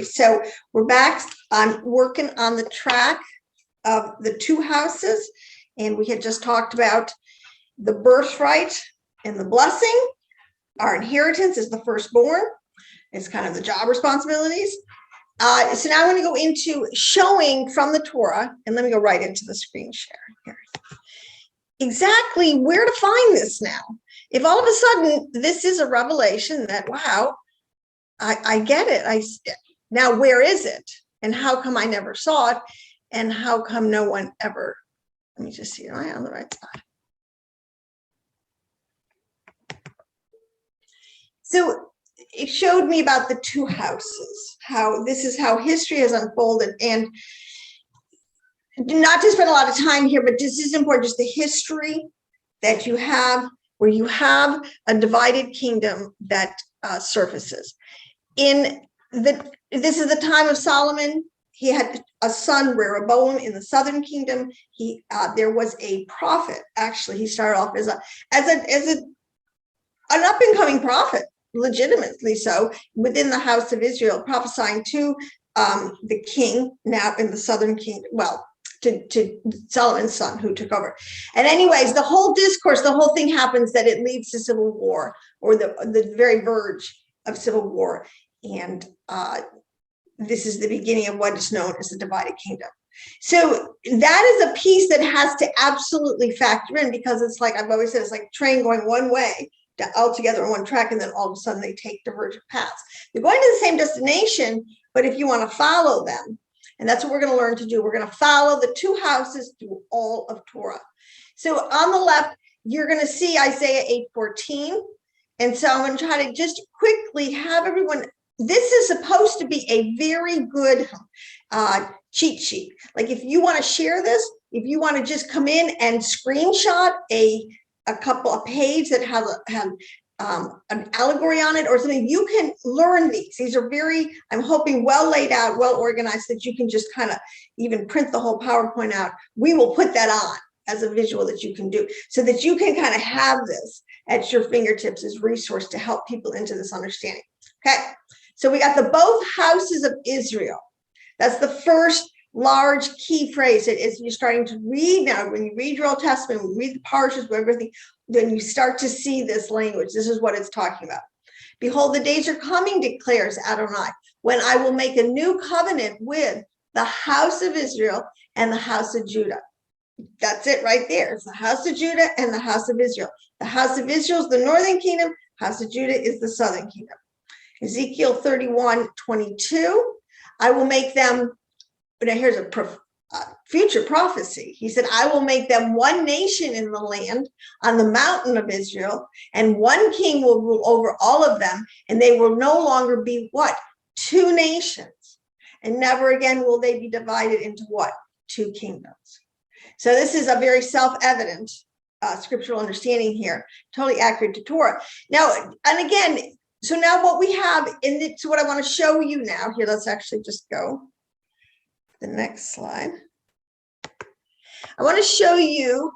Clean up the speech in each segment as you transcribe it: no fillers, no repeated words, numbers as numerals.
So we're back. I'm working on the track of the two houses, and we had just talked about the birthright and the blessing. Our inheritance is the firstborn. It's kind of the job responsibilities. So now I'm going to go into showing from the Torah, and let me go right into the screen share here. Exactly where to find this now. If all of a sudden this is a revelation that, wow, I get it. Now, where is it? And how come I never saw it? And how come no one ever? Let me just see, am I on the right side? So it showed me about the two houses, how this is how history has unfolded. And not to spend a lot of time here, but this is important, just the history that you have, where you have a divided kingdom that surfaces. This is the time of Solomon. He had a son, Rehoboam, in the southern kingdom. There was a prophet. Actually, he started off as an up and coming prophet, legitimately so, within the house of Israel, prophesying to the king now in the southern kingdom. Well, to Solomon's son who took over. And anyways, the whole discourse, the whole thing happens that it leads to civil war, or the very verge of civil war. And this is the beginning of what is known as the divided kingdom. So that is a piece that has to absolutely factor in, because it's like I've always said, it's like a train going one way all together on one track, and then all of a sudden they take divergent paths. They're going to the same destination, but if you want to follow them, and that's what we're going to learn to do, we're going to follow the two houses through all of Torah. So on the left, you're going to see Isaiah 8:14. And so I'm going to try to just quickly have everyone, this is supposed to be a very good cheat sheet. Like if you want to share this, if you want to just come in and screenshot a couple of pages that have an allegory on it or something, you can learn these. These are very, I'm hoping, well laid out, well organized, that you can just kind of even print the whole PowerPoint out. We will put that on as a visual that you can do, so that you can kind of have this at your fingertips as resource to help people into this understanding. Okay, so we got the both houses of Israel. That's the first large key phrase. It is, you're starting to read now. When you read your Old Testament, when you read the Parshas, everything, then you start to see this language. This is what it's talking about. Behold, the days are coming, declares Adonai, when I will make a new covenant with the house of Israel and the house of Judah. That's it right there. It's the house of Judah and the house of Israel. The house of Israel is the northern kingdom. House of Judah is the southern kingdom. Ezekiel 31:22. I will make them, now here's a future prophecy. He said, I will make them one nation in the land on the mountain of Israel, and one king will rule over all of them, and they will no longer be what? Two nations. And never again will they be divided into what? Two kingdoms. So this is a very self-evident scriptural understanding here, totally accurate to Torah. Now, and again, so now what we have so what I want to show you now here, let's actually just go to the next slide. I want to show you,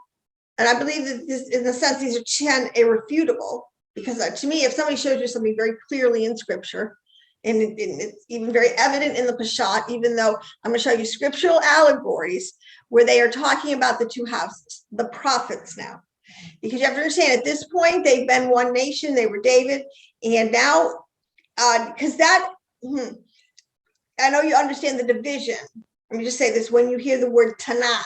and I believe that this, in a sense, these are 10 irrefutable, because to me, if somebody shows you something very clearly in scripture, and it's even very evident in the Parashah, even though I'm going to show you scriptural allegories where they are talking about the two houses, the prophets now. Because you have to understand, at this point, they've been one nation, they were David, and now, because that, I know you understand the division. Let me just say this, when you hear the word Tanakh,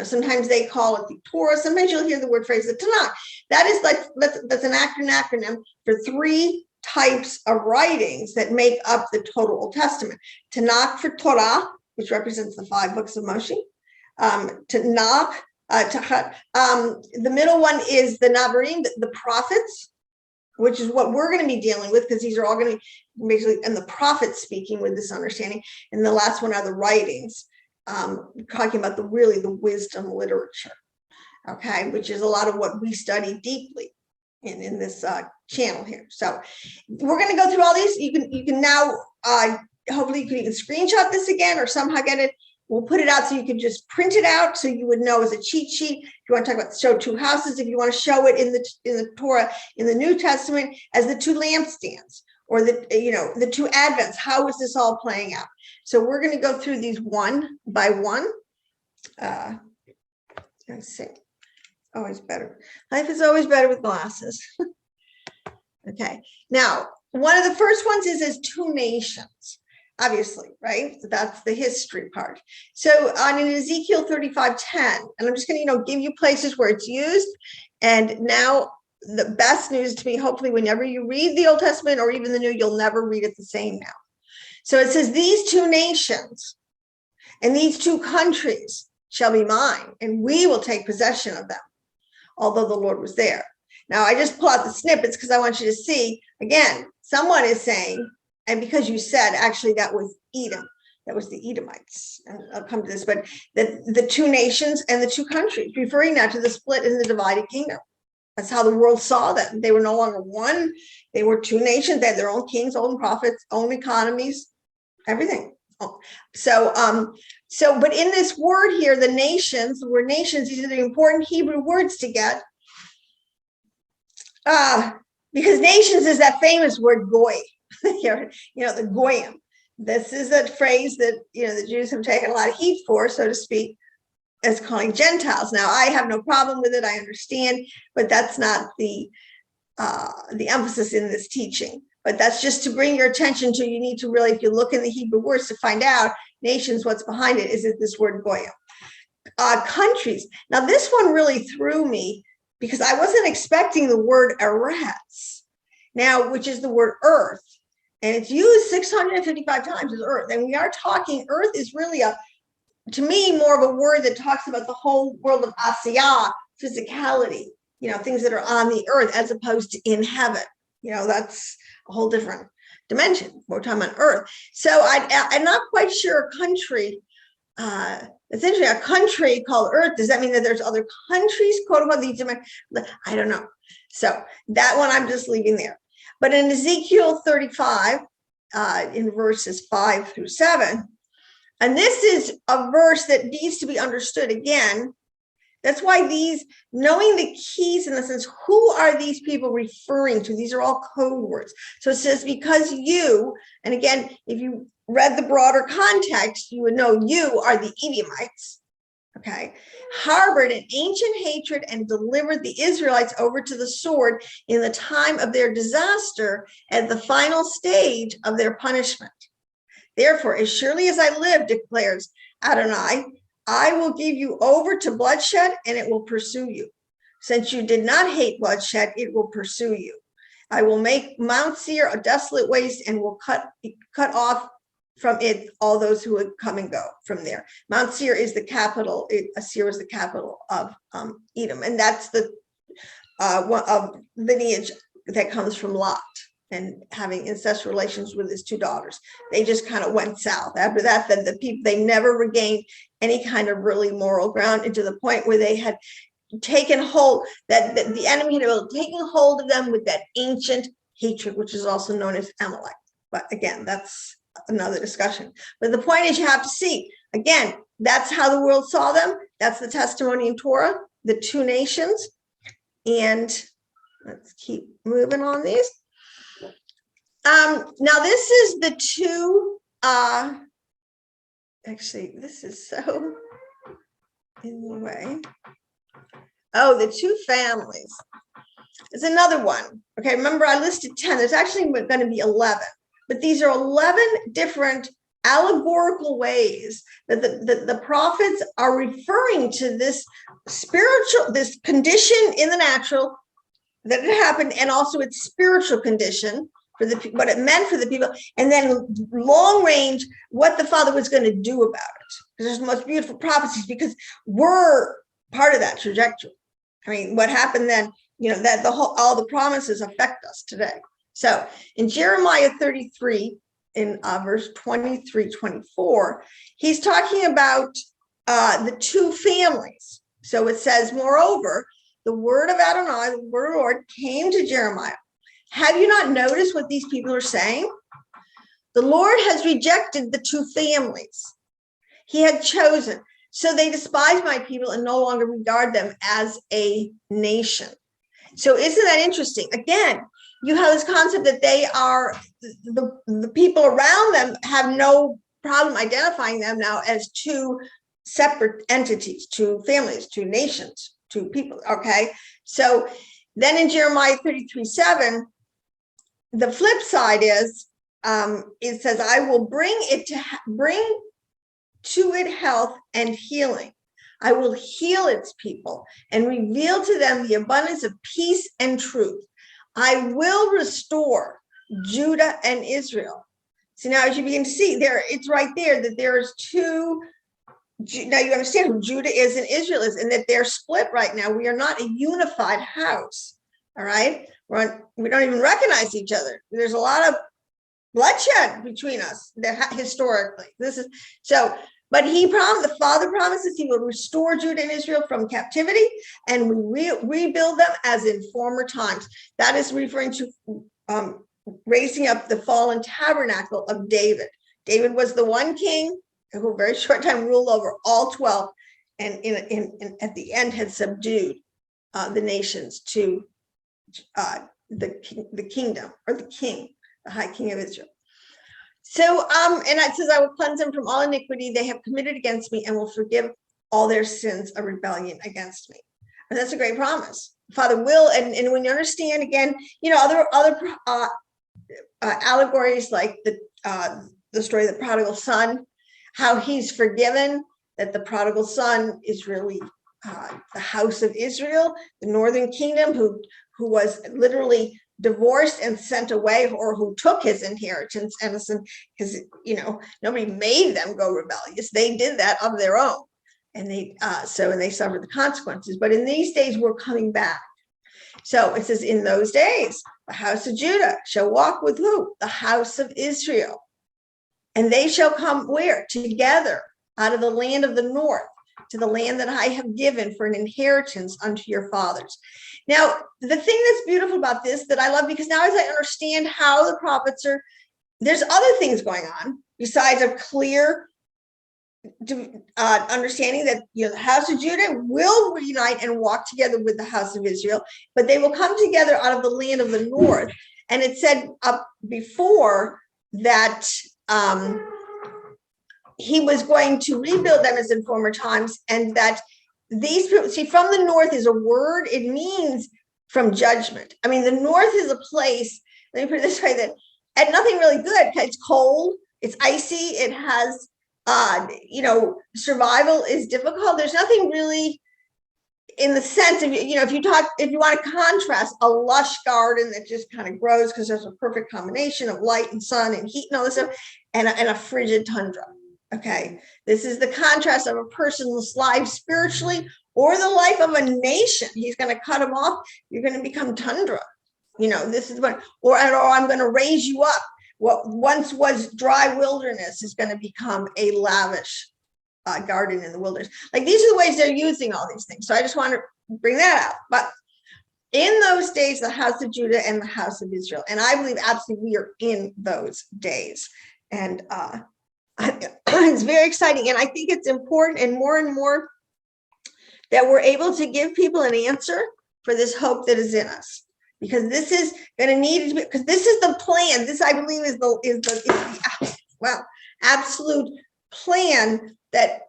sometimes they call it the Torah, sometimes you'll hear the word phrase, the Tanakh. That is like, that's an acronym for three types of writings that make up the total Old Testament. Tanakh for Torah, which represents the 5 books of Moshe. Tanakh, the middle one is the Navarim, the prophets, which is what we're going to be dealing with, because these are all going to be basically, and the prophets speaking with this understanding. And the last one are the writings, talking about the wisdom literature, okay, which is a lot of what we study deeply in this channel here. So we're going to go through all these. You can now, hopefully you can even screenshot this again or somehow get it. We'll put it out so you can just print it out so you would know as a cheat sheet. If you want to talk about show two houses, if you want to show it in the Torah, in the New Testament, as the two lampstands, or the two advents. How is this all playing out? So we're going to go through these one by one. Let's see. Always better. Life is always better with glasses. Okay. Now, one of the first ones is two nations, obviously, right? So that's the history part. So on in Ezekiel 35:10, and I'm just going to, give you places where it's used. And now the best news to me, hopefully, whenever you read the Old Testament or even the New, you'll never read it the same now. So it says, these two nations and these two countries shall be mine, and we will take possession of them, although the Lord was there. Now, I just pull out the snippets because I want you to see, again, someone is saying, and because you said, actually, that was Edom, that was the Edomites, and I'll come to this, but the two nations and the two countries, referring now to the split in the divided kingdom. That's how the world saw them. They were no longer one. They were two nations. They had their own kings, own prophets, own economies, everything. So, but in this word here, the nations, the word nations, these are the important Hebrew words to get. Because nations is that famous word goy, the goyim. This is a phrase that, the Jews have taken a lot of heat for, so to speak, as calling Gentiles. Now, I have no problem with it. I understand, but that's not the emphasis in this teaching. But that's just to bring your attention to, you need to really, if you look in the Hebrew words to find out nations, what's behind it, is it this word goyim. Countries. Now, this one really threw me because I wasn't expecting the word eretz, now, which is the word earth. And it's used 655 times as earth. And we are talking, earth is really to me, more of a word that talks about the whole world of asiyah, physicality, things that are on the earth as opposed to in heaven. That's a whole different dimension. We're talking about earth. So I'm not quite sure a country, it's interesting, a country called earth, does that mean that there's other countries, quote unquote, these dimensions? I don't know. So that one I'm just leaving there. But in Ezekiel 35, in verses 5 through 7, and this is a verse that needs to be understood again. That's why knowing the keys in the sense, who are these people referring to? These are all code words. So it says, because you, and again, if you read the broader context, you would know you are the Edomites, okay, harbored an ancient hatred and delivered the Israelites over to the sword in the time of their disaster at the final stage of their punishment. Therefore, as surely as I live, declares Adonai, I will give you over to bloodshed, and it will pursue you. Since you did not hate bloodshed, it will pursue you. I will make Mount Seir a desolate waste, and will cut off from it all those who would come and go from there. Mount Seir is the capital. Seir is the capital of Edom, and that's the one of lineage that comes from Lot and having incestual relations with his two daughters. They just kind of went south. After that, then the people, they never regained any kind of really moral ground, and to the point where they had taken hold, that the enemy had taken hold of them with that ancient hatred, which is also known as Amalek. But again, that's another discussion. But the point is, you have to see, again, that's how the world saw them. That's the testimony in Torah, the two nations. And let's keep moving on these. Now this is the two, actually, this is so in the way. Oh, the two families. There's another one. Okay, remember I listed 10. There's actually going to be 11. But these are 11 different allegorical ways that the prophets are referring to this spiritual, this condition in the natural that had happened, and also its spiritual condition for what it meant for the people, and then long range, what the Father was going to do about it. Because there's the most beautiful prophecies, because we're part of that trajectory. I mean, what happened then, that all the promises affect us today. So in Jeremiah 33, in verse 23, 24, he's talking about the two families. So it says, moreover, the word of Adonai, the word of the Lord, came to Jeremiah. Have you not noticed what these people are saying? The Lord has rejected the two families he had chosen. So they despise my people and no longer regard them as a nation. So isn't that interesting? Again, you have this concept that they are, the people around them have no problem identifying them now as two separate entities, two families, two nations, two people, okay? So then in Jeremiah 33:7, the flip side is, it says, I will bring to it health and healing. I will heal its people and reveal to them the abundance of peace and truth. I will restore Judah and Israel. So now as you begin to see there, it's right there that there's two. Now you understand who Judah is and Israel is, and that they're split right now. We are not a unified house. All right. We don't even recognize each other. There's a lot of bloodshed between us historically. This is so. But the Father promises he will restore Judah and Israel from captivity and rebuild them as in former times. That is referring to raising up the fallen tabernacle of David. David was the one king who a very short time ruled over all 12, and at the end had subdued the nations to the kingdom, or the king, the high king of Israel. So, and it says, I will cleanse them from all iniquity they have committed against me, and will forgive all their sins of rebellion against me. And that's a great promise. Father will, and when you understand, again, you know, other allegories like the story of the prodigal son, how he's forgiven, that the prodigal son is really the house of Israel, the northern kingdom, who was literally divorced and sent away, or who took his inheritance, because nobody made them go rebellious. They did that of their own, and they suffered the consequences. But in these days, we're coming back. So it says, in those days, the house of Judah shall walk with who? The house of Israel. And they shall come where? Together out of the land of the north, to the land that I have given for an inheritance unto your fathers. Now, the thing that's beautiful about this that I love, because now as I understand how the prophets there's other things going on besides a clear understanding that the house of Judah will reunite and walk together with the house of Israel, but they will come together out of the land of the north. And it said up before that he was going to rebuild them as in former times, and that these people, see, from the north is a word, it means from judgment. I mean, the north is a place, let me put it this way, that had nothing really good. It's cold, it's icy, it has, survival is difficult. There's nothing really in the sense of, if you want to contrast a lush garden that just kind of grows because there's a perfect combination of light and sun and heat and all this stuff, and a frigid tundra. Okay, this is the contrast of a person's life spiritually or the life of a nation. He's going to cut them off. You're going to become tundra. This is what, or I'm going to raise you up. What once was dry wilderness is going to become a lavish garden in the wilderness. Like, these are the ways they're using all these things. So I just want to bring that out. But in those days, the house of Judah and the house of Israel, and I believe absolutely we are in those days. And it's very exciting. And I think it's important and more that we're able to give people an answer for this hope that is in us, because this is going to need to be, because this is the plan. This, I believe, is the absolute plan, that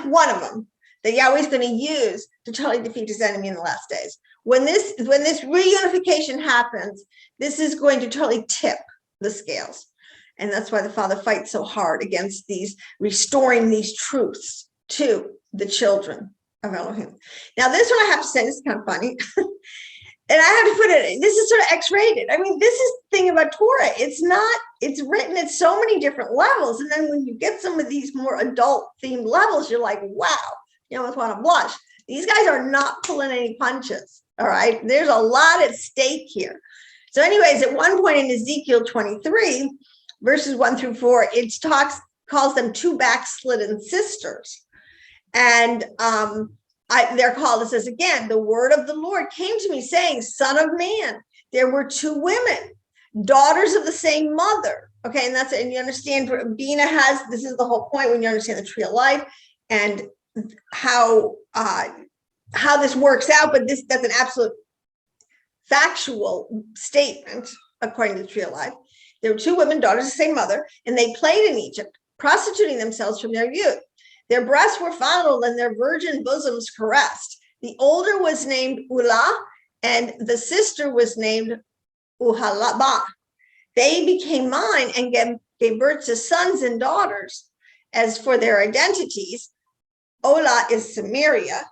one of them that Yahweh is going to use to totally defeat his enemy in the last days. When this reunification happens, this is going to totally tip the scales. And that's why the Father fights so hard against restoring these truths to the children of Elohim. Now, this one I have to say, this is kind of funny. And I have to put it, this is sort of X-rated. I mean, this is the thing about Torah. It's written at so many different levels. And then when you get some of these more adult themed levels, you're like, wow, you almost want to blush. These guys are not pulling any punches. All right. There's a lot at stake here. So anyways, at one point in Ezekiel 23, verses 1-4, it calls them two backslidden sisters. And they're called, it says again, the word of the Lord came to me saying, son of man, there were two women, daughters of the same mother. Okay, and you understand, Bina this is the whole point when you understand the tree of life and how this works out, but that's an absolute factual statement, according to the Tree of Life. There were two women, daughters of the same mother, and they played in Egypt, prostituting themselves from their youth. Their breasts were fondled and their virgin bosoms caressed. The older was named Ulah, and the sister was named Uhalabah. They became mine and gave birth to sons and daughters. As for their identities, Olah is Samaria,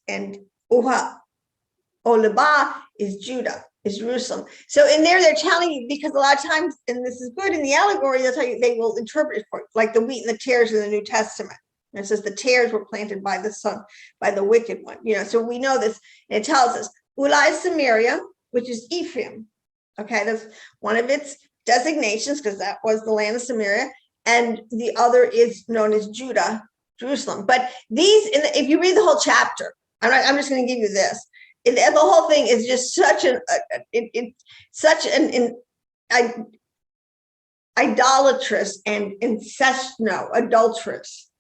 and Oholibah is Judah, is Jerusalem. So in there, they're telling you, because a lot of times, and this is good in the allegory, they'll tell you, they will interpret it for you, like the wheat and the tares in the New Testament. And it says the tares were planted by the son, by the wicked one. So we know this, and it tells us, Ulah is Samaria, which is Ephraim. Okay, that's one of its designations, because that was the land of Samaria, and the other is known as Judah, Jerusalem. But these, if you read the whole chapter, I'm just going to give you this. The whole thing is just such an idolatrous and adulterous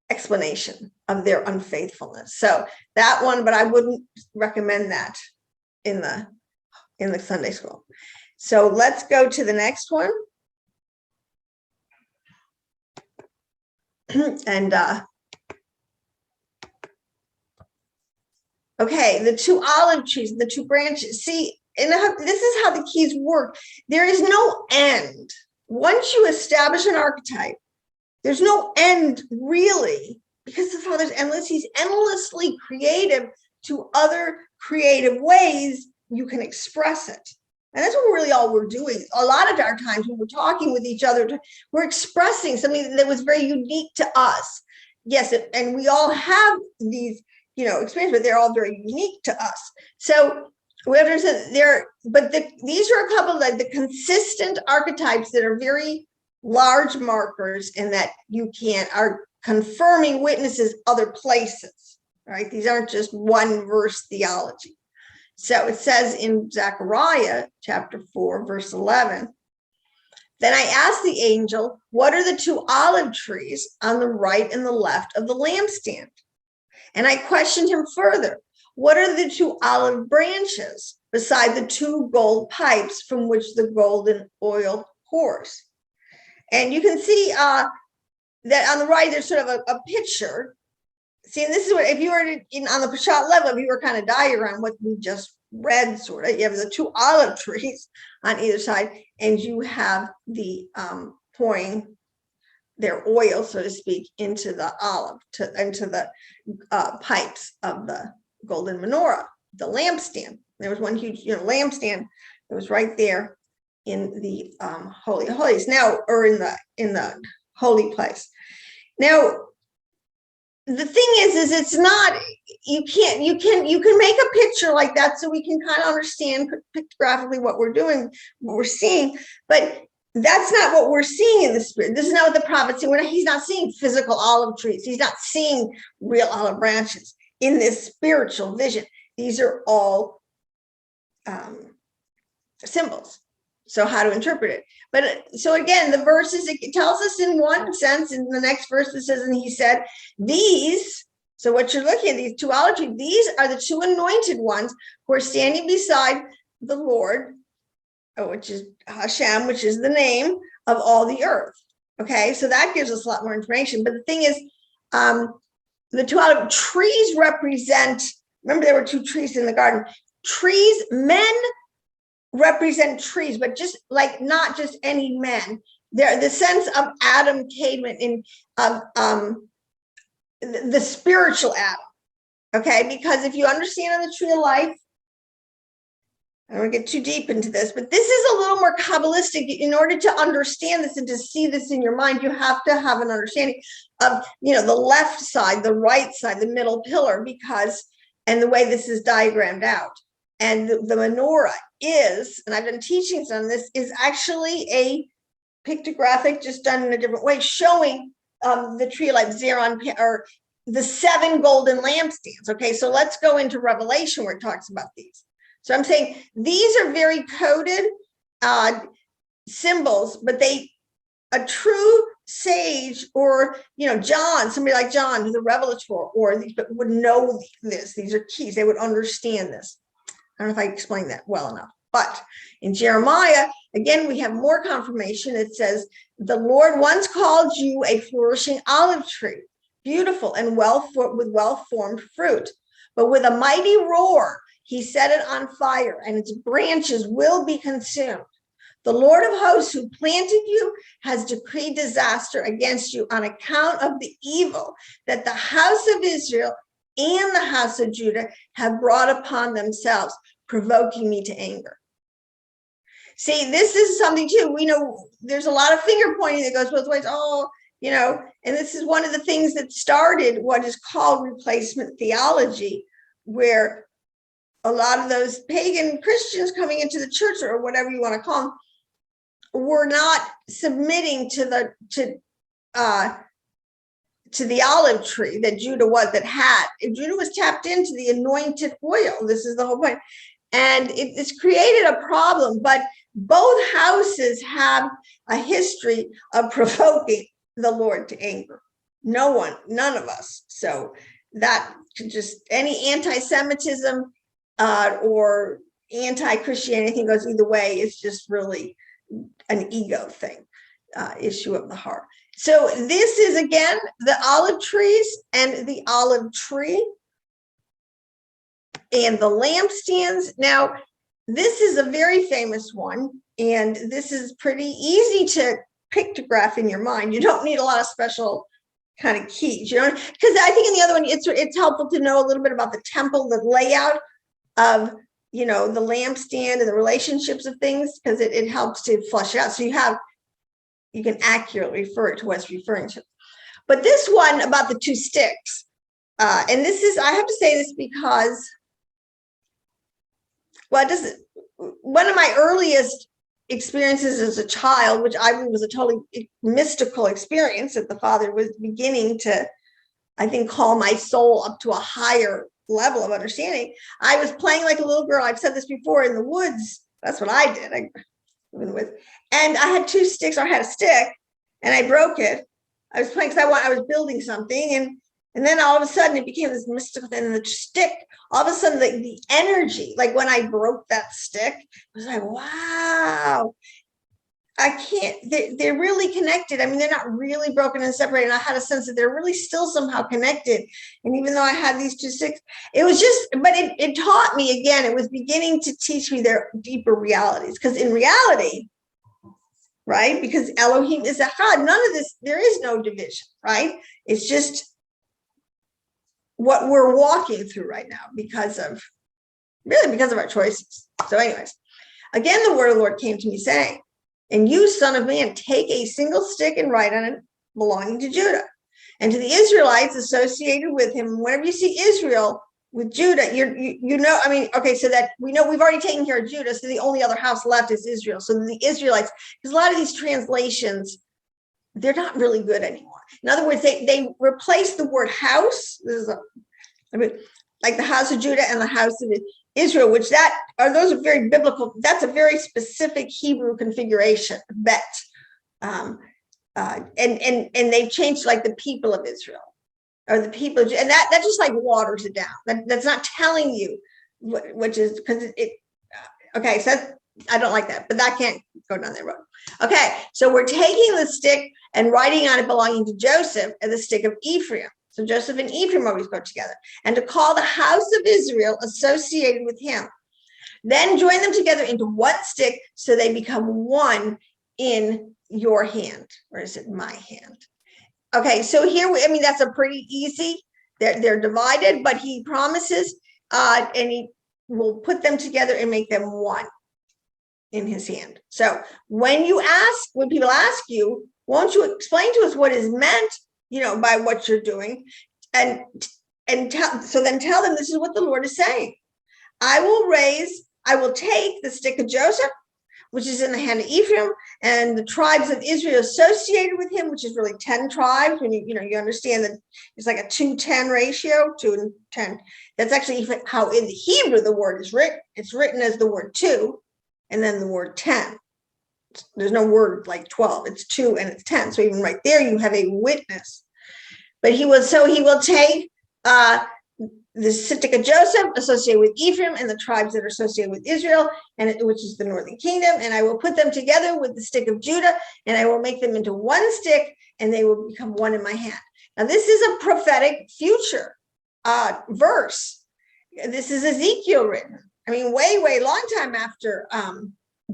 explanation of their unfaithfulness. So that one, but I wouldn't recommend that in the Sunday school. So let's go to the next one. And okay, the two olive trees, the two branches. See, this is how the keys work. There is no end. Once you establish an archetype, there's no end really, because the Father's endless. He's endlessly creative to other creative ways you can express it. And that's what really all we're doing. A lot of our times when we're talking with each other, we're expressing something that was very unique to us. Yes, and we all have these, experiences, but they're all very unique to us. So we have to understand these are a couple of the consistent archetypes that are very large markers, and that are confirming witnesses other places, right? These aren't just one verse theology. So it says in Zechariah chapter 4, verse 11, then I asked the angel, what are the two olive trees on the right and the left of the lampstand? And I questioned him further, what are the two olive branches beside the two gold pipes from which the golden oil pours? And you can see that on the right, there's sort of a picture. See, and this is what, if you were on the Parashah level, if you were kind of diagram what we just read, sort of, you have the two olive trees on either side, and you have the pouring their oil, so to speak, into the into the pipes of the golden menorah, the lampstand. There was one huge, lampstand that was right there in the Holy of Holies now, or in the holy place. Now, the thing is it's not, you can make a picture like that so we can kind of understand pictographically what we're doing, what we're seeing, but that's not what we're seeing in the spirit. This is not what the prophet's seeing. He's not seeing physical olive trees. He's not seeing real olive branches in this spiritual vision. These are all symbols. So how to interpret it. But so again, the verses, it tells us in one sense, in the next verse it says, and he said, these, so what you're looking at, these two olive trees, these are the two anointed ones who are standing beside the Lord, which is Hashem, which is the name of all the earth. Okay, so that gives us a lot more information. But the thing is, the two olive trees represent, remember there were two trees in the garden. Trees, men represent trees, but just like not just any men. They're the sense of Adam came in the spiritual Adam. Okay, because if you understand on the Tree of Life, I don't want to get too deep into this, but this is a little more Kabbalistic. In order to understand this and to see this in your mind, you have to have an understanding of, the left side, the right side, the middle pillar, and the way this is diagrammed out. And the menorah is, and I've done teachings on this, is actually a pictographic, just done in a different way, showing the Tree of Life, Zeron, or the 7 golden lampstands. Okay, so let's go into Revelation where it talks about these. So I'm saying these are very coded symbols, but a true sage, or John, somebody like John, the revelator, or these, but would know this. These are keys. They would understand this. I don't know if I explained that well enough. But in Jeremiah, again, we have more confirmation. It says, the Lord once called you a flourishing olive tree, beautiful and with well-formed fruit. But with a mighty roar, he set it on fire, and its branches will be consumed. The Lord of hosts who planted you has decreed disaster against you on account of the evil that the house of Israel and the house of Judah have brought upon themselves, provoking me to anger. See, this is something too. We know there's a lot of finger pointing that goes both ways. Oh, you know, and this is one of the things that started what is called replacement theology, where a lot of those pagan Christians coming into the church, or whatever you want to call them, were not submitting to the olive tree that Judah was, Judah was tapped into the anointed oil. This is the whole point. And it's created a problem, but both houses have a history of provoking the Lord to anger. None of us. So that just any anti-Semitism or anti-Christianity, anything goes either way, is just really an ego thing, issue of the heart. So this is, again, the olive trees and the olive tree and the lampstands. Now, this is a very famous one, and this is pretty easy to pictograph in your mind. You don't need a lot of special kind of keys, you know, because I think in the other one, it's helpful to know a little bit about the temple, the layout of, you know, the lampstand and the relationships of things, because it helps to flush it out. So you can accurately refer it to what it's referring to. But this one about the two sticks, and this is, I have to say this because, well, one of my earliest experiences as a child, which I believe was a totally mystical experience, that the Father was beginning to, I think, call my soul up to a higher level of understanding. I was playing like a little girl. I've said this before, in the woods. That's what I did. And I had two sticks, or I had a stick, and I broke it. I was playing because I was building something, and then all of a sudden it became this mystical thing. And the stick, all of a sudden the energy, like when I broke that stick, it was like, wow, I can't, they're really connected. I mean, they're not really broken and separated. And I had a sense that they're really still somehow connected. And even though I had these two sticks, it was just, but it taught me, again, it was beginning to teach me their deeper realities. Because in reality, right, because Elohim is Echad, none of this, there is no division, right? It's just what we're walking through right now because of our choices. So anyways, again, the word of the Lord came to me saying, and you, son of man, take a single stick and write on it, belonging to Judah. And to the Israelites associated with him, whenever you see Israel with Judah, you know, I mean, okay, so that we know we've already taken care of Judah, so the only other house left is Israel. So the Israelites, because a lot of these translations, they're not really good anymore. In other words, they replace the word house. This is like the house of Judah and the house of Israel, which those are very biblical. That's a very specific Hebrew configuration, bet. And they've changed like the people of Israel or the people, and that just like waters it down. That's not telling you which is, because okay, so I don't like that, but that can't go down that road. Okay, so we're taking the stick and writing on it belonging to Joseph and the stick of Ephraim. So Joseph and Ephraim always go together. And to call the house of Israel associated with him. Then join them together into one stick so they become one in your hand. Or is it my hand? Okay, so here, I mean, that's a pretty easy. They're divided, but he promises, and he will put them together and make them one in his hand. So when people ask you, won't you explain to us what is meant, you know, by what you're doing, and then tell them this is what the Lord is saying. I will take the stick of Joseph, which is in the hand of Ephraim, and the tribes of Israel associated with him, which is really 10 tribes. When you understand that it's like a 2-10 ratio, 2 and 10. That's actually how in the Hebrew the word is written. It's written as the word 2 and then the word 10. There's no word like 12. It's 2 and it's 10. So even right there, you have a witness. But he will take the Sittic of Joseph associated with Ephraim and the tribes that are associated with Israel, and which is the northern kingdom, and I will put them together with the stick of Judah, and I will make them into one stick, and they will become one in my hand. Now, this is a prophetic future verse. This is Ezekiel written. I mean, way, way long time after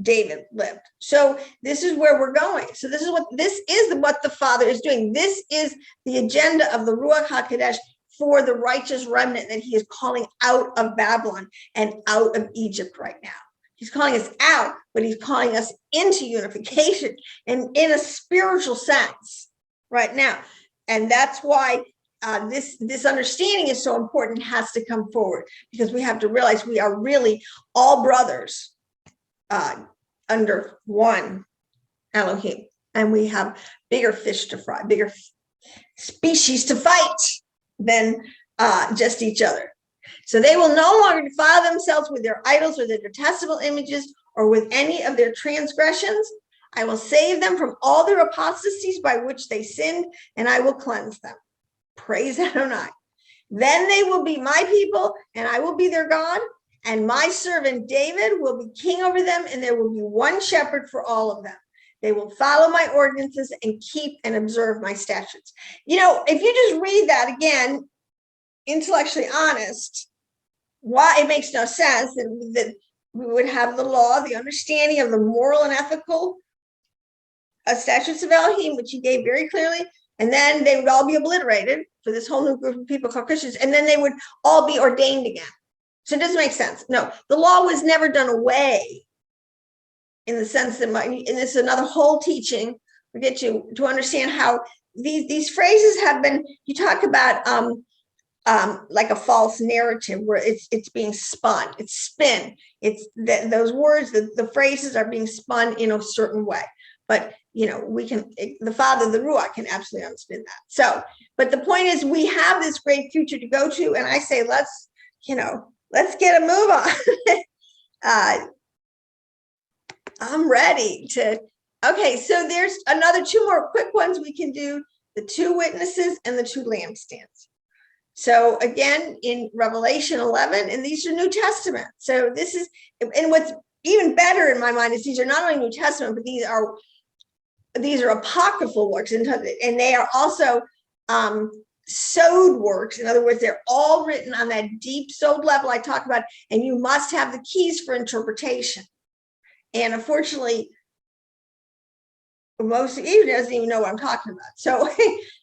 David lived. So this is where we're going. So this is what the Father is doing. This is the agenda of the Ruach HaKodesh for the righteous remnant that he is calling out of Babylon and out of Egypt right now. He's calling us out, but he's calling us into unification and in a spiritual sense right now. And that's why this understanding is so important, has to come forward, because we have to realize we are really all brothers under one Elohim, and we have bigger fish to fry, bigger species to fight than just each other. So they will no longer defile themselves with their idols or their detestable images or with any of their transgressions. I will save them from all their apostasies by which they sinned, and I will cleanse them. Praise Adonai. Then they will be my people, and I will be their God, and my servant David will be king over them, and there will be one shepherd for all of them. They will follow my ordinances and keep and observe my statutes. You know, if you just read that again, intellectually honest, why it makes no sense that we would have the law, the understanding of the moral and ethical statutes of Elohim, which he gave very clearly, and then they would all be obliterated for this whole new group of people called Christians, and then they would all be ordained again. So it doesn't make sense. No, the law was never done away in the sense that, and this is another whole teaching we get to understand how these phrases have been, you talk about like a false narrative where it's being spun, it's spin, it's those words, the phrases are being spun in a certain way. But, you know, the Father, the Ruach, can absolutely unspin that. So, but the point is, we have this great future to go to. And I say, let's get a move on. I'm ready to, okay, so there's another two more quick ones we can do, the two witnesses and the two lampstands. So again, in Revelation 11, and these are New Testament. So this is, and what's even better in my mind is these are not only New Testament, but these are apocryphal works, and they are also sewed works. In other words, they're all written on that deep sewed level I talk about, and you must have the keys for interpretation. And unfortunately, most of you doesn't even know what I'm talking about. So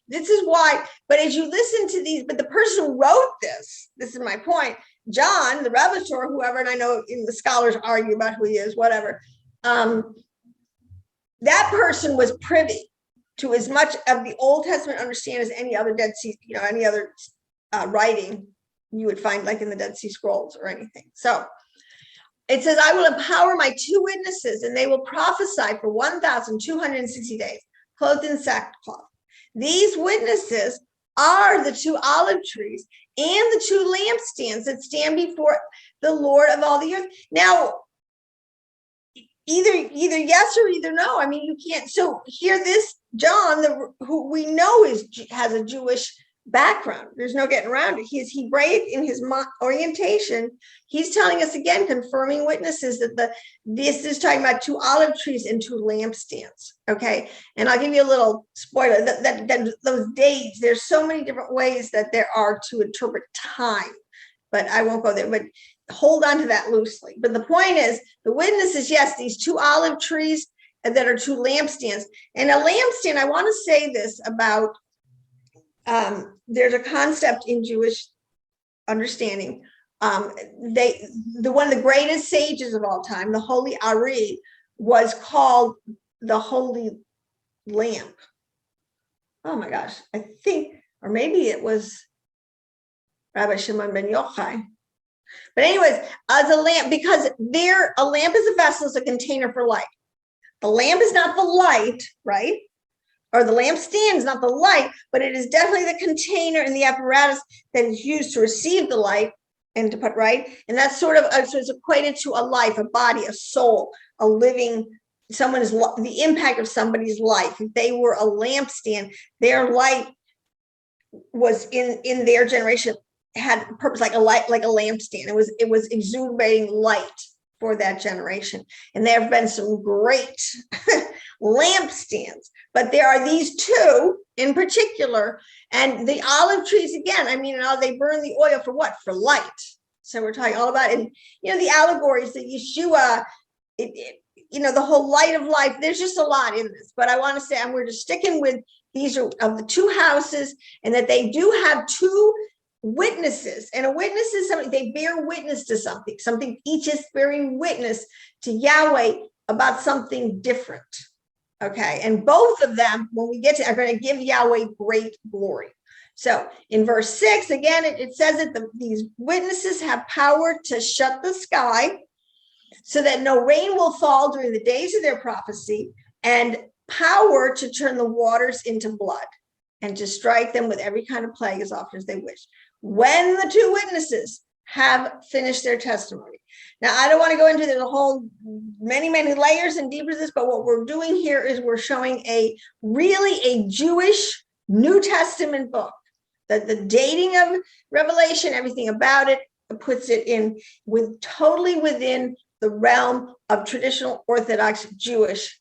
this is why, but as you listen to these, but the person who wrote this is my point, John, the Revelator, whoever, and I know the scholars argue about who he is, whatever, that person was privy to as much of the Old Testament understand as any other Dead Sea, any other writing you would find, like in the Dead Sea Scrolls or anything. So it says, I will empower my two witnesses, and they will prophesy for 1,260 days, clothed in sackcloth. These witnesses are the two olive trees and the two lampstands that stand before the Lord of all the earth. Now, either yes or either no. I mean, you can't. So here, this John, who we know has a Jewish background. There's no getting around it. He is Hebraic in his orientation. He's telling us again, confirming witnesses that this is talking about two olive trees and two lampstands. Okay, and I'll give you a little spoiler. That those days, there's so many different ways that there are to interpret time, but I won't go there. But hold on to that loosely. But the point is, the witnesses, yes, these two olive trees that are two lampstands. And a lampstand, I want to say this about. There's a concept in Jewish understanding. One of the greatest sages of all time, the Holy Ari, was called the Holy Lamp. Oh my gosh, I think, or maybe it was Rabbi Shimon ben Yochai. But anyways, as a lamp, because a lamp is a vessel, is a container for light. The lamp is not the light, right? Or the lampstand is not the light, but it is definitely the container and the apparatus that is used to receive the light and to put right. And that's sort of, so it's equated to a life, a body, a soul, a living, the impact of somebody's life. If they were a lampstand, their light was in their generation had a purpose, like a light, like a lampstand. It was exuding light for that generation. And there have been some great lampstands, but there are these two in particular. And the olive trees, again, I mean, they burn the oil for what? For light. So we're talking all about, and the allegories that Yeshua, the whole light of life. There's just a lot in this, but I want to say, we're just sticking with these are of the two houses, and that they do have two witnesses. And a witness is something, they bear witness to something each is bearing witness to Yahweh about something different. Okay, and both of them, when we get to, are going to give Yahweh great glory. So in verse 6, again, it says that these witnesses have power to shut the sky so that no rain will fall during the days of their prophecy, and power to turn the waters into blood and to strike them with every kind of plague as often as they wish, when the two witnesses have finished their testimony. Now, I don't want to go into the whole many layers and deeper to this, but what we're doing here is we're showing really a Jewish New Testament book, that the dating of Revelation, everything about it, puts it in totally within the realm of traditional Orthodox Jewish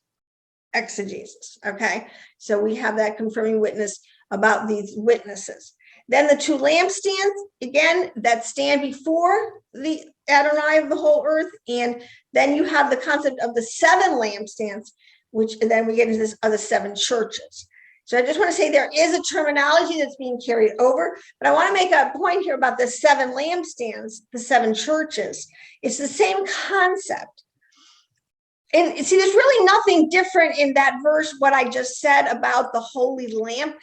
exegesis. Okay, so we have that confirming witness about these witnesses. Then the two lampstands, again, that stand before the Adonai of the whole earth. And then you have the concept of the seven lampstands, and then we get into this other seven churches. So I just want to say there is a terminology that's being carried over, but I want to make a point here about the seven lampstands, the seven churches. It's the same concept. And see, there's really nothing different in that verse, what I just said about the holy lamp.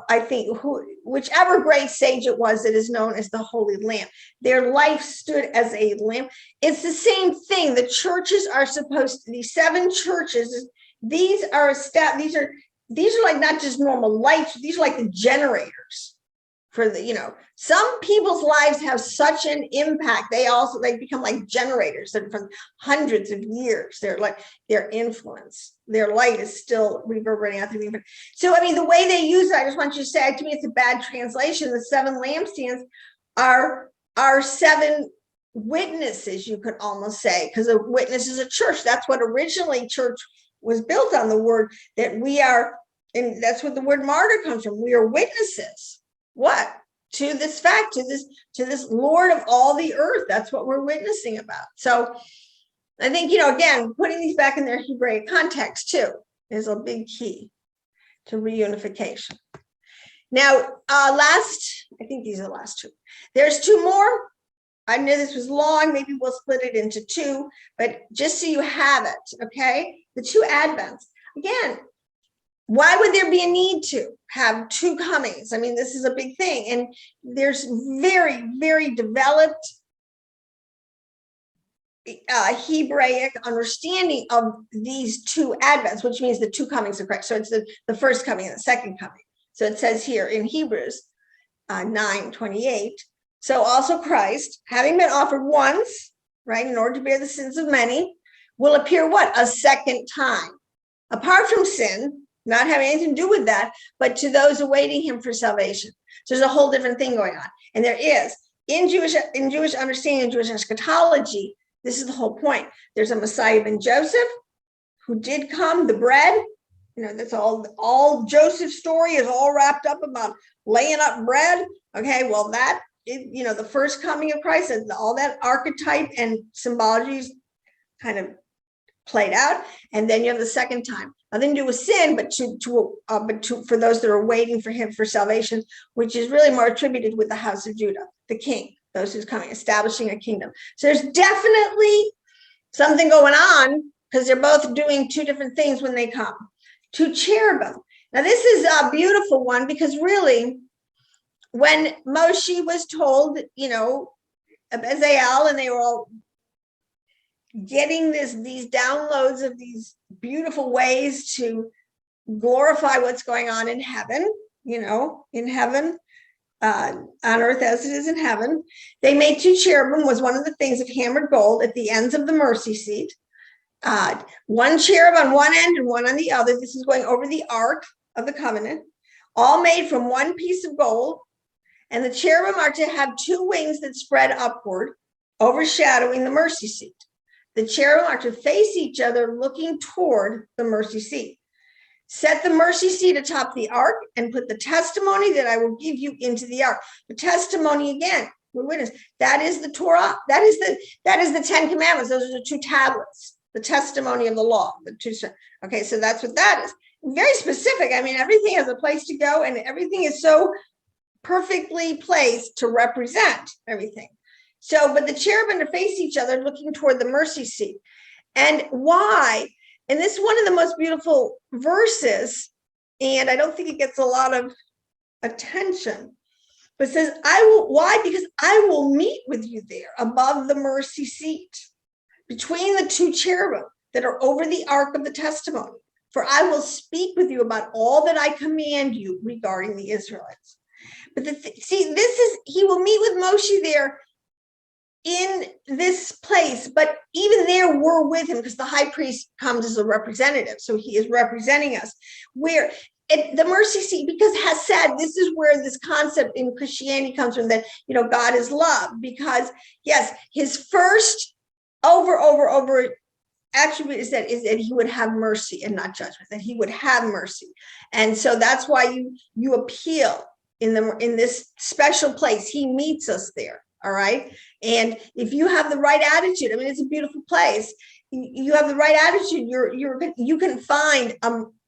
I think whichever great sage it was that is known as the holy lamp, their life stood as a lamp. It's the same thing. The churches are supposed to, these seven churches, these are like not just normal lights, these are like the generators for some people's lives have such an impact. They become like generators that for hundreds of years, their influence, their light is still reverberating out through the. So, I mean, the way they use it, I just want you to say, to me, it's a bad translation. The seven lampstands are seven witnesses, you could almost say, because a witness is a church. That's what originally church was built on, the word that we are, and that's what the word martyr comes from. We are witnesses. What? To this fact, to this Lord of all the earth. That's what we're witnessing about. So I think, again, putting these back in their Hebraic context too is a big key to reunification. Now, I think these are the last two. There's two more. I know this was long, maybe we'll split it into two, but just so you have it, okay? The two advents. Again, why would there be a need to have two comings? I mean, this is a big thing. And there's very developed Hebraic understanding of these two advents, which means the two comings of Christ. So it's the first coming and the second coming. So it says here in Hebrews 9:28, so also Christ, having been offered once, right, in order to bear the sins of many, will appear what? A second time. Apart from sin, not having anything to do with that, but to those awaiting him for salvation. So there's a whole different thing going on. And there is, in Jewish understanding, in Jewish eschatology, this is the whole point. There's a Messiah ben Joseph who did come, the bread, that's all Joseph's story is all wrapped up about laying up bread. Okay, well, the first coming of Christ and all that archetype and symbology is kind of played out. And then you have the second time. Nothing to do with sin, but for those that are waiting for him for salvation, which is really more attributed with the house of Judah, the king, those who's coming, establishing a kingdom. So there's definitely something going on, because they're both doing two different things when they come. Two cherubim. Now this is a beautiful one, because really, when Moshe was told, Bezalel, and they were all getting these downloads of these beautiful ways to glorify what's going on in heaven, in heaven, on earth as it is in heaven. They made two cherubim, was one of the things, of hammered gold at the ends of the mercy seat. One cherub on one end and one on the other. This is going over the ark of the covenant, all made from one piece of gold. And the cherubim are to have two wings that spread upward, overshadowing the mercy seat. The cherubim are to face each other, looking toward the mercy seat. Set the mercy seat atop the ark and put the testimony that I will give you into the ark. The testimony, again, we're witness. That is the Torah. That is the 10 Commandments. Those are the two tablets, the testimony of the law. The two. Okay, so that's what that is. Very specific. I mean, everything has a place to go, and everything is so perfectly placed to represent everything. So, but the cherubim to face each other, looking toward the mercy seat. And why? And this is one of the most beautiful verses, and I don't think it gets a lot of attention, but it says, why? Because I will meet with you there above the mercy seat, between the two cherubim that are over the ark of the testimony. For I will speak with you about all that I command you regarding the Israelites. But he will meet with Moshe there in this place, but even there we're with him because the high priest comes as a representative. So he is representing us. Where the mercy seat, because has said, this is where this concept in Christianity comes from, that, God is love, because yes, his first over attribute is that he would have mercy and not judgment, that he would have mercy. And so that's why you appeal in this special place. He meets us there. All right. And if you have the right attitude, I mean, it's a beautiful place. You have the right attitude, you can find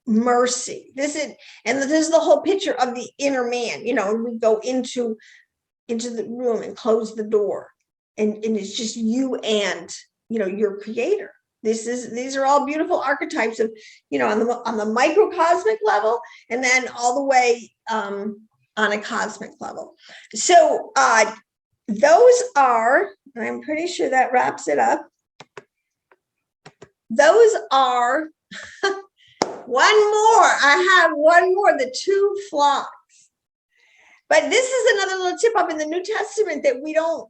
mercy. This is the whole picture of the inner man, and we go into the room and close the door, and it's just you and your creator. These are all beautiful archetypes of, on the microcosmic level, and then all the way on a cosmic level. So those are, I'm pretty sure that wraps it up. Those are one more. I have one more, the two flocks. But this is another little tip up in the New Testament that we don't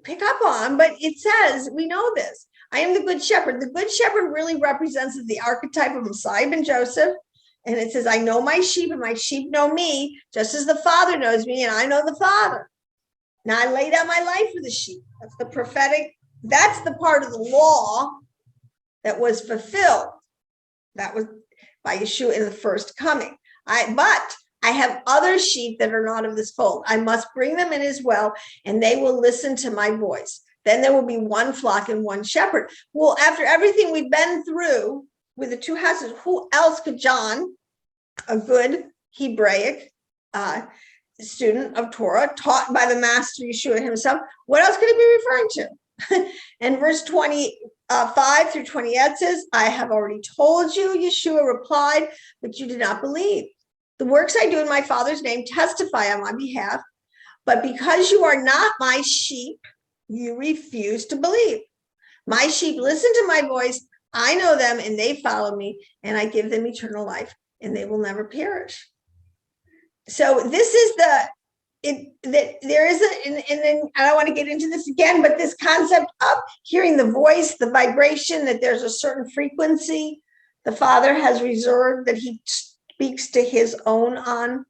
pick up on, but it says, we know this. I am the good shepherd. The good shepherd really represents the archetype of Messiah ben Joseph. And it says, I know my sheep and my sheep know me, just as the Father knows me and I know the Father. Now I lay down my life for the sheep. That's the prophetic. That's the part of the law that was fulfilled. That was by Yeshua in the first coming. But I have other sheep that are not of this fold. I must bring them in as well, and they will listen to my voice. Then there will be one flock and one shepherd. Well, after everything we've been through with the two houses, who else could John, a good Hebraic student of Torah, taught by the master Yeshua himself, what else could it be referring to? And verse 25 through 28 says, I have already told you, Yeshua replied, but you did not believe. The works I do in my Father's name testify on my behalf, but because you are not my sheep, you refuse to believe. My sheep listen to my voice. I know them and they follow me, and I give them eternal life, and they will never perish. So this is and I don't want to get into this again, but this concept of hearing the voice, the vibration, that there's a certain frequency the Father has reserved that he speaks to his own on.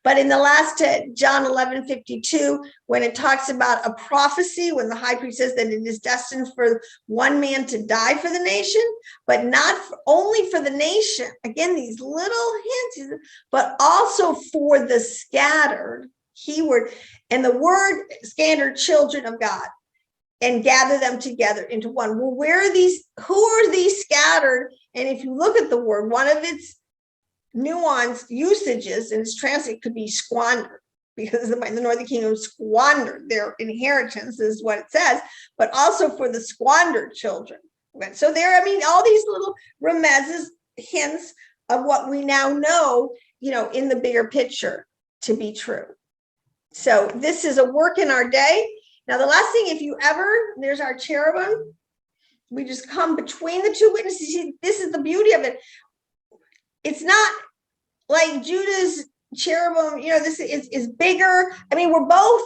But in the last John 11:52, when it talks about a prophecy, when the high priest says that it is destined for one man to die for the nation, but not only for the nation, again, these little hints, but also for the scattered, keyword, and the word scattered children of God, and gather them together into one. Well, who are these scattered? And if you look at the word, one of its nuanced usages, and its translate could be squandered, because the northern kingdom squandered their inheritance, is what it says, but also for the squandered children. So there, I mean, all these little remezes, hints of what we now know, in the bigger picture to be true. So this is a work in our day. Now, the last thing, there's our cherubim. We just come between the two witnesses. See, this is the beauty of it. It's not like Judah's cherubim, this is bigger. I mean, we're both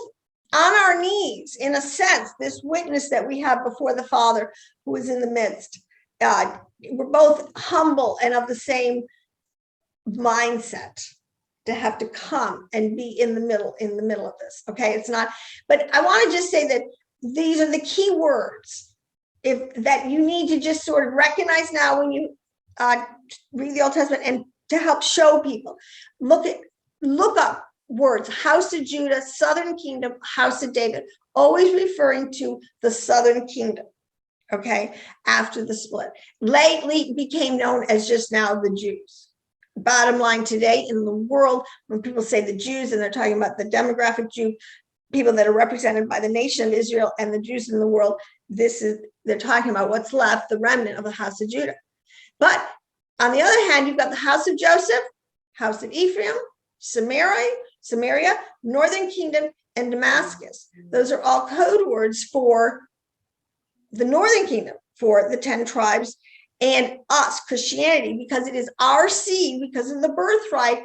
on our knees, in a sense, this witness that we have before the Father who is in the midst. We're both humble and of the same mindset. to have to come and be in the middle of this. Okay, it's not, but I want to just say that these are the key words that you need to just sort of recognize now when you read the Old Testament, and to help show people. Look up words: house of Judah, southern kingdom, house of David, always referring to the southern kingdom. Okay, after the split, lately became known as just now the Jews. Bottom line, today in the world, when people say the Jews, and they're talking about the demographic Jew, people that are represented by the nation of Israel and the Jews in the world, they're talking about what's left, the remnant of the house of Judah. But on the other hand, you've got the house of Joseph, house of Ephraim, Samaria, northern kingdom, and Damascus. Those are all code words for the northern kingdom, for the 10 tribes, and us, Christianity, because it is our seed, because of the birthright,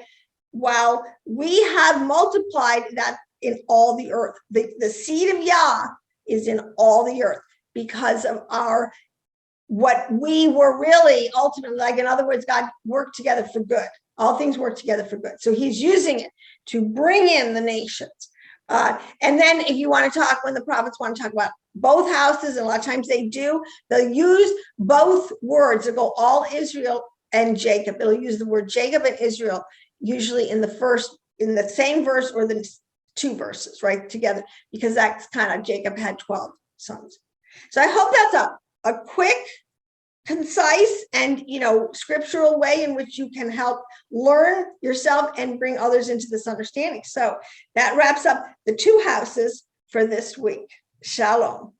while we have multiplied that in all the earth. The seed of Yah is in all the earth because of what we were really ultimately, like, in other words, God worked together for good. All things work together for good. So he's using it to bring in the nations. And then if you want to talk, when the prophets want to talk about both houses, and a lot of times they do, they'll use both words. They'll go all Israel and Jacob. It'll use the word Jacob and Israel, usually in the same verse or the 2 verses, right, together, because that's kind of, Jacob had 12 sons. So I hope that's a quick, concise, and scriptural way in which you can help learn yourself and bring others into this understanding. So that wraps up the 2 houses for this week. Shalom.